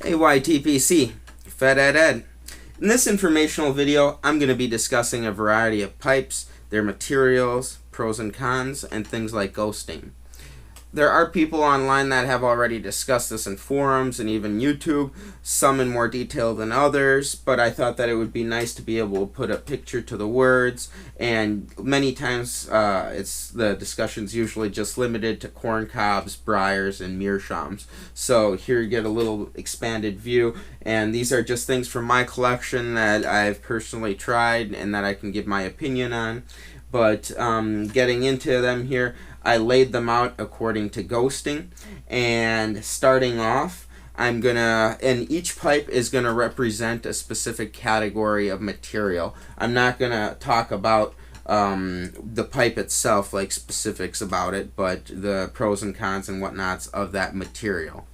Hey YTPC, Fed Ed Ed. In this informational video, I'm going to be discussing a variety of pipes, their materials, pros and cons, and things like ghosting. There are people online that have already discussed this in forums and even YouTube, some in more detail than others, but I thought that it would be nice to be able to put a picture to the words, and many times the discussion's usually just limited to corn cobs, briars, and meerschaums. So here you get a little expanded view, and these are just things from my collection that I've personally tried and that I can give my opinion on. But getting into them here, I laid them out according to ghosting, and starting off, and each pipe is gonna represent a specific category of material. I'm not gonna talk about the pipe itself, like specifics about it, but the pros and cons and whatnots of that material.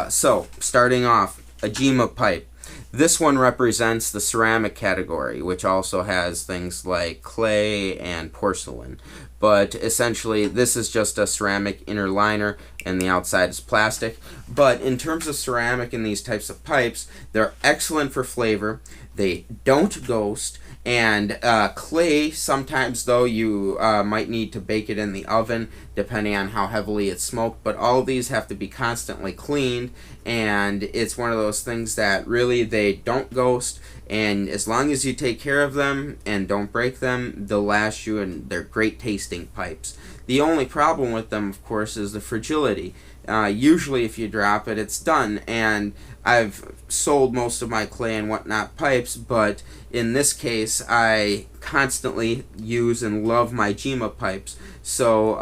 So starting off, a Gema pipe. This one represents the ceramic category, which also has things like clay and porcelain. But essentially, this is just a ceramic inner liner, and the outside is plastic. But in terms of ceramic in these types of pipes, they're excellent for flavor. They don't ghost. And clay, sometimes though, you might need to bake it in the oven depending on how heavily it's smoked, but all of these have to be constantly cleaned, and it's one of those things that really they don't ghost, and as long as you take care of them and don't break them, they'll last you, and they're great tasting pipes. The only problem with them, of course, is the fragility. Usually if you drop it, it's done, and I've sold most of my clay and whatnot pipes, but in this case, I constantly use and love my Gema pipes. So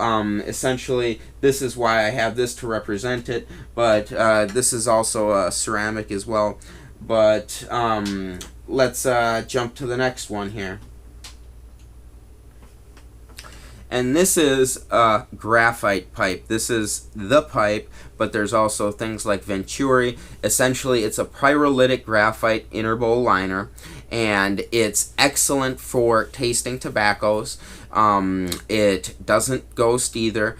essentially, this is why I have this to represent it, but this is also a ceramic as well. But let's jump to the next one here. And this is a graphite pipe. This is the pipe, but there's also things like Venturi. Essentially, it's a pyrolytic graphite inner bowl liner, and it's excellent for tasting tobaccos. It doesn't ghost either.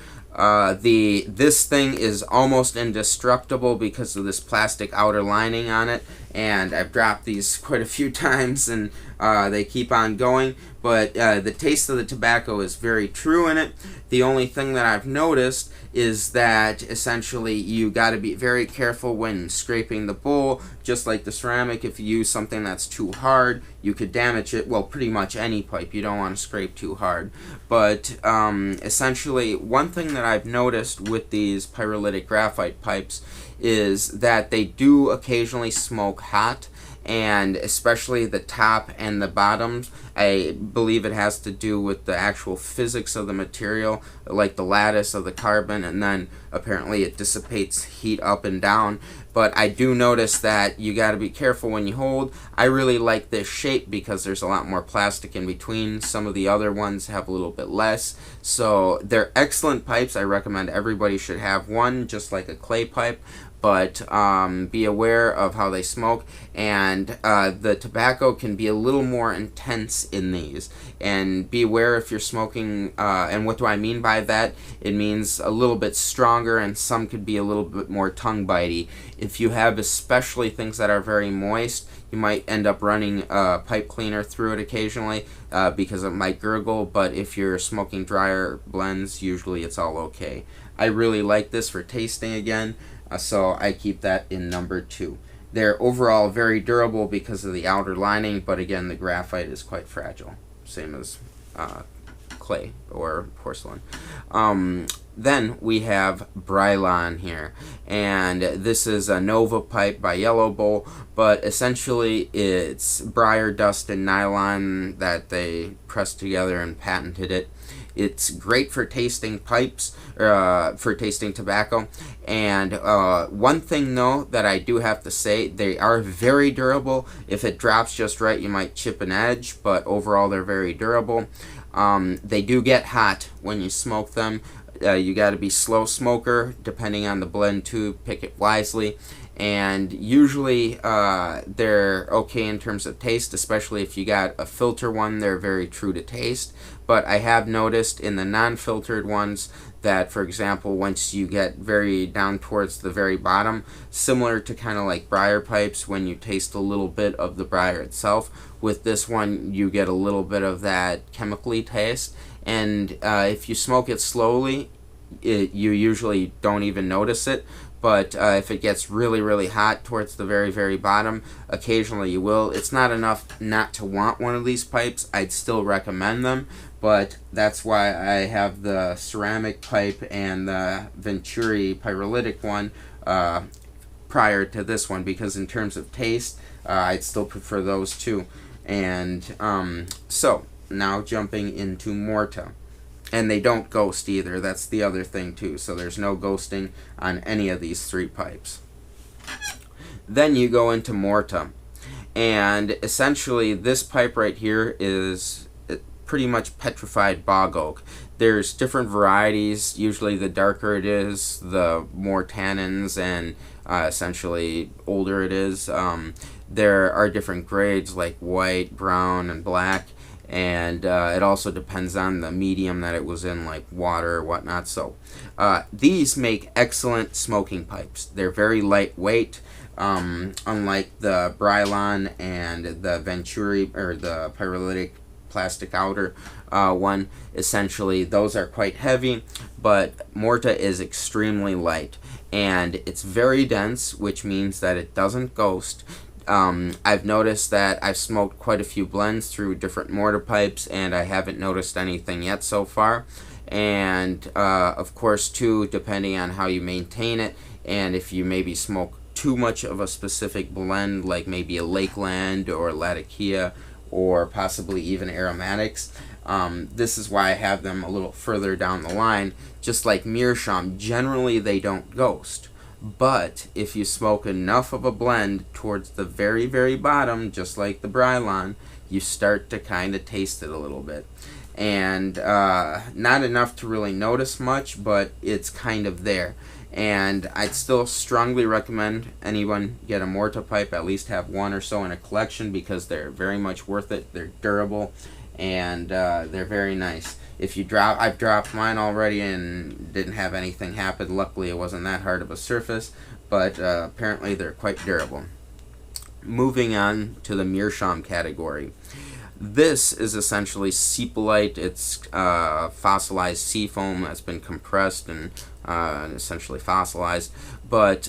This thing is almost indestructible because of this plastic outer lining on it, and I've dropped these quite a few times, and they keep on going, but the taste of the tobacco is very true in it. The only thing that I've noticed is that essentially you got to be very careful when scraping the bowl. Just like the ceramic, if you use something that's too hard, you could damage it. Well, pretty much any pipe, you don't want to scrape too hard. But essentially, one thing that I've noticed with these pyrolytic graphite pipes is that they do occasionally smoke hot, and especially the top and the bottoms. I believe it has to do with the actual physics of the material, like the lattice of the carbon, and then apparently it dissipates heat up and down. But I do notice that you got to be careful when you hold. I really like this shape because there's a lot more plastic in between. Some of the other ones have a little bit less. So they're excellent pipes. I recommend everybody should have one, just like a clay pipe. But be aware of how they smoke, and the tobacco can be a little more intense in these, and be aware if you're smoking, and what do I mean by that? It means a little bit stronger, and some could be a little bit more tongue bitey. If you have especially things that are very moist, you might end up running a pipe cleaner through it occasionally because it might gurgle, but if you're smoking drier blends, usually it's all okay. I really like this for tasting again. So I keep that in number 2. They're overall very durable because of the outer lining, but again, the graphite is quite fragile, same as clay or porcelain. Then we have Brylon here, and this is a Nova pipe by Yellow Bowl, but essentially it's briar dust and nylon that they pressed together and patented it. It's great for tasting pipes, for tasting tobacco. And one thing though that I do have to say, they are very durable. If it drops just right, you might chip an edge, but overall they're very durable. They do get hot when you smoke them. You got to be slow smoker depending on the blend tube. Pick it wisely. And usually they're okay in terms of taste, especially if you got a filter one. They're very true to taste. But I have noticed in the non-filtered ones that, for example, once you get very down towards the very bottom, similar to kind of like briar pipes, when you taste a little bit of the briar itself, with this one you get a little bit of that chemically taste. And if you smoke it slowly, you usually don't even notice it. But if it gets really, really hot towards the very, very bottom, occasionally you will. It's not enough not to want one of these pipes. I'd still recommend them, but that's why I have the ceramic pipe and the Venturi pyrolytic one prior to this one, because in terms of taste, I'd still prefer those two. And so, now jumping into Morta. And they don't ghost either. That's the other thing too. So there's no ghosting on any of these three pipes. Then you go into Morta. And essentially this pipe right here is pretty much petrified bog oak. There's different varieties. Usually the darker it is, the more tannins and essentially older it is. There are different grades like white, brown, and black. And it also depends on the medium that it was in, like water or whatnot. So these make excellent smoking pipes. They're very lightweight, unlike the Brylon and the Venturi, or the pyrolytic plastic outer one. Essentially, those are quite heavy, but Morta is extremely light. And it's very dense, which means that it doesn't ghost. I've noticed that I've smoked quite a few blends through different Morta pipes, and I haven't noticed anything yet so far. And of course too, depending on how you maintain it, and if you maybe smoke too much of a specific blend, like maybe a Lakeland or Latakia, or possibly even aromatics, this is why I have them a little further down the line. Just like Meerschaum, generally they don't ghost. But if you smoke enough of a blend towards the very, very bottom, just like the Brylon, you start to kind of taste it a little bit. And not enough to really notice much, but it's kind of there. And I'd still strongly recommend anyone get a Morta pipe, at least have one or so in a collection, because they're very much worth it. They're durable, and they're very nice. I've dropped mine already and didn't have anything happen. Luckily, it wasn't that hard of a surface, but apparently they're quite durable. Moving on to the Meerschaum category. This is essentially seepalite. It's fossilized sea foam that's been compressed and essentially fossilized. But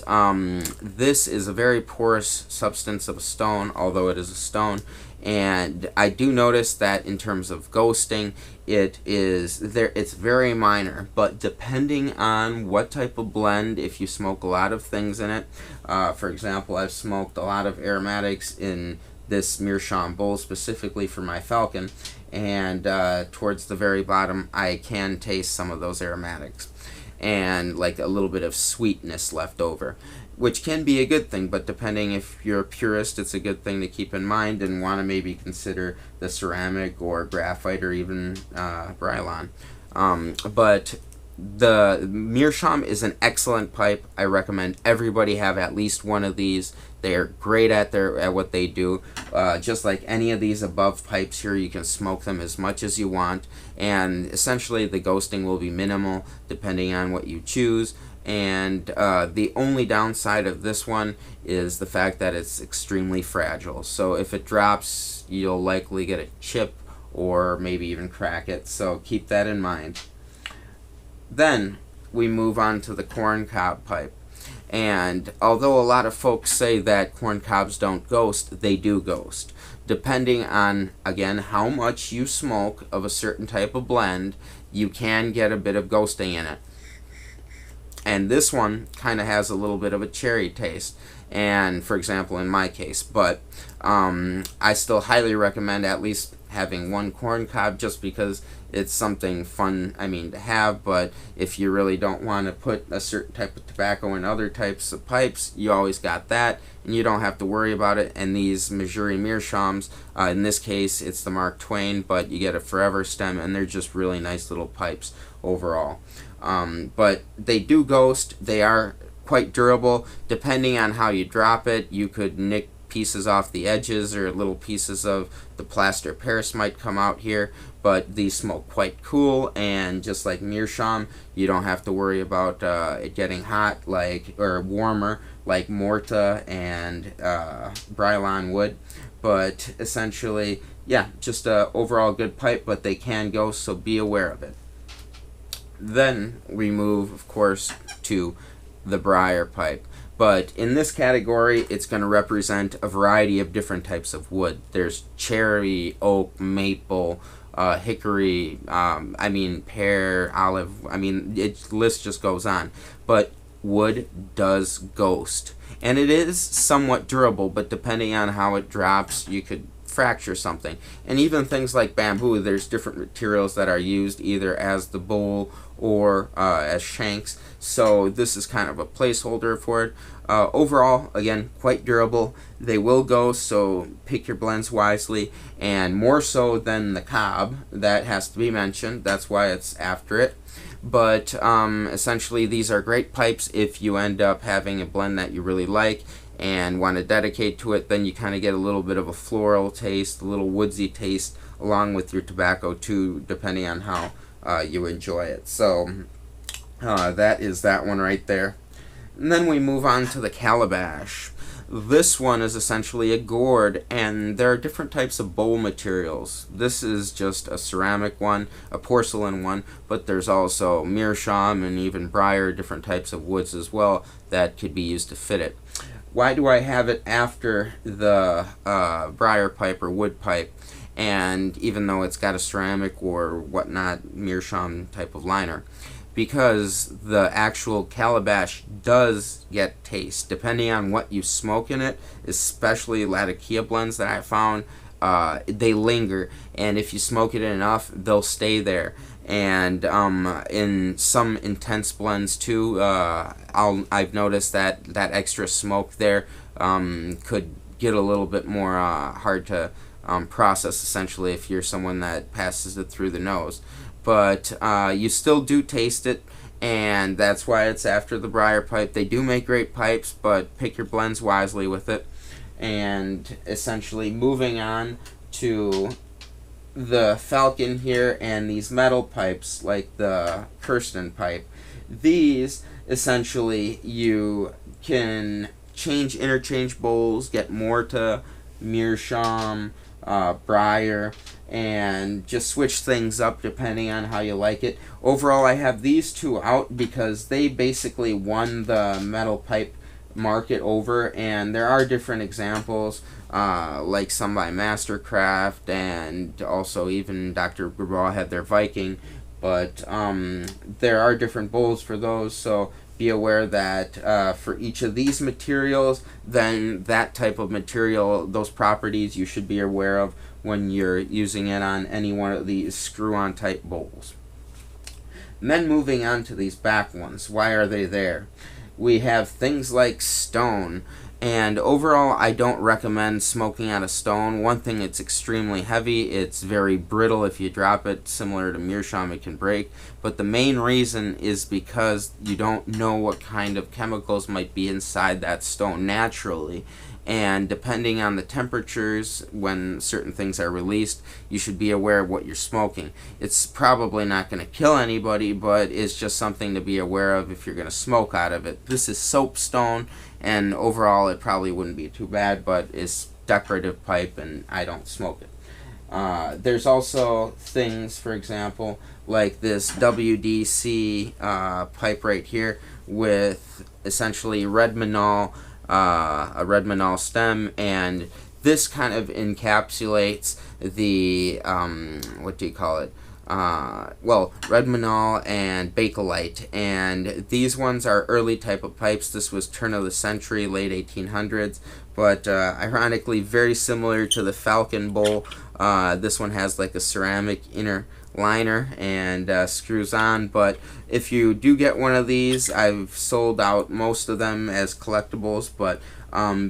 this is a very porous substance of a stone, although it is a stone. And I do notice that in terms of ghosting, it's very minor, but depending on what type of blend, if you smoke a lot of things in it, for example, I've smoked a lot of aromatics in this Meerschaum bowl specifically for my Falcon, and towards the very bottom I can taste some of those aromatics and like a little bit of sweetness left over, which can be a good thing, but depending if you're a purist, it's a good thing to keep in mind and want to maybe consider the ceramic or graphite or even Brylon. But the Meerschaum is an excellent pipe. I recommend everybody have at least one of these. They are great at what they do. Just like any of these above pipes here, you can smoke them as much as you want, and essentially the ghosting will be minimal depending on what you choose. And the only downside of this one is the fact that it's extremely fragile. So if it drops, you'll likely get a chip or maybe even crack it. So keep that in mind. Then we move on to the corncob pipe. And although a lot of folks say that corncobs don't ghost, they do ghost. Depending on, again, how much you smoke of a certain type of blend, you can get a bit of ghosting in it. And this one kind of has a little bit of a cherry taste, and for example in my case, but I still highly recommend at least having one corncob, just because it's something fun, to have. But if you really don't want to put a certain type of tobacco in other types of pipes, you always got that, and you don't have to worry about it. And these Missouri Meerschaums, in this case it's the Mark Twain, but you get a forever stem, and they're just really nice little pipes overall. But they do ghost. They are quite durable. Depending on how you drop it, you could nick pieces off the edges, or little pieces of the plaster Paris might come out here. but these smoke quite cool, and just like meerschaum, you don't have to worry about it getting hot or warmer like Morta and Brylon would. But essentially, yeah, just a overall good pipe, but they can ghost, so be aware of it. Then we move, of course, to the Briar pipe. But in this category, it's going to represent a variety of different types of wood. There's cherry, oak, maple, hickory, pear, olive. The list just goes on. But wood does ghost. And it is somewhat durable, but depending on how it drops, you could fracture something. And even things like bamboo, there's different materials that are used either as the bowl or as shanks, so this is kind of a placeholder for it. Overall, again, quite durable. They will go, so pick your blends wisely, and more so than the cob, that has to be mentioned, that's why it's after it. But essentially, these are great pipes if you end up having a blend that you really like and want to dedicate to it. Then you kind of get a little bit of a floral taste, a little woodsy taste, along with your tobacco too, depending on how you enjoy it. So that is that one right there. And then we move on to the Calabash. This one is essentially a gourd, and there are different types of bowl materials. This is just a ceramic one, a porcelain one, but there's also meerschaum and even briar, different types of woods as well that could be used to fit it. Why do I have it after the briar pipe or wood pipe? And even though it's got a ceramic or whatnot meerschaum type of liner, because the actual Calabash does get taste depending on what you smoke in it, especially Latakia blends that I found. They linger, and if you smoke it enough, they'll stay there. And in some intense blends too, I've noticed that extra smoke there could get a little bit more hard to process, essentially, if you're someone that passes it through the nose. But you still do taste it, and that's why it's after the Briar pipe. They do make great pipes, but pick your blends wisely with it. And essentially moving on to the Falcon here and these metal pipes like the Kirsten pipe. These essentially you can interchange bowls, get Morta, meerschaum, Briar, and just switch things up depending on how you like it. Overall, I have these two out because they basically won the metal pipe market over, and there are different examples, like some by Mastercraft, and also even Dr. Grabaugh had their Viking, but there are different bowls for those, so be aware that for each of these materials, then that type of material, those properties you should be aware of when you're using it on any one of these screw-on type bowls. And then moving on to these back ones, why are they there? We have things like stone, and overall I don't recommend smoking out of stone. One thing, it's extremely heavy, it's very brittle. If you drop it, similar to meerschaum, it can break. But the main reason is because you don't know what kind of chemicals might be inside that stone naturally, and depending on the temperatures when certain things are released, you should be aware of what you're smoking. It's probably not going to kill anybody, but it's just something to be aware of if you're going to smoke out of it. This is soapstone, and overall it probably wouldn't be too bad, but it's decorative pipe and I don't smoke it. There's also things, for example, like this WDC pipe right here with essentially Redmanol, a Redmanol stem, and this kind of encapsulates the what do you call it? Redmanol and Bakelite, and these ones are early type of pipes. This was turn of the century, late 1800s, but ironically very similar to the Falcon bowl. This one has like a ceramic inner liner and screws on, but if you do get one of these, I've sold out most of them as collectibles, but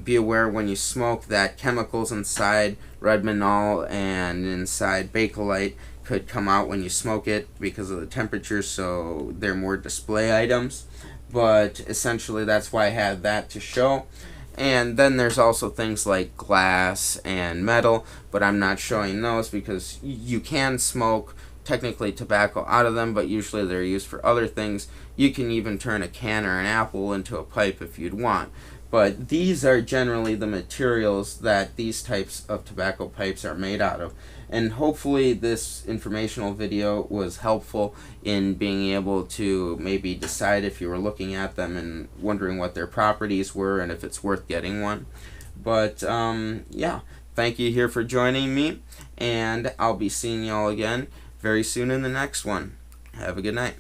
be aware when you smoke that chemicals inside Redmanol and inside Bakelite could come out when you smoke it because of the temperature, so they're more display items. But essentially that's why I had that to show. And then there's also things like glass and metal, but I'm not showing those because you can smoke technically tobacco out of them, but usually they're used for other things. You can even turn a can or an apple into a pipe if you'd want. But these are generally the materials that these types of tobacco pipes are made out of. And hopefully this informational video was helpful in being able to maybe decide if you were looking at them and wondering what their properties were and if it's worth getting one. But yeah, thank you here for joining me, and I'll be seeing y'all again very soon in the next one. Have a good night.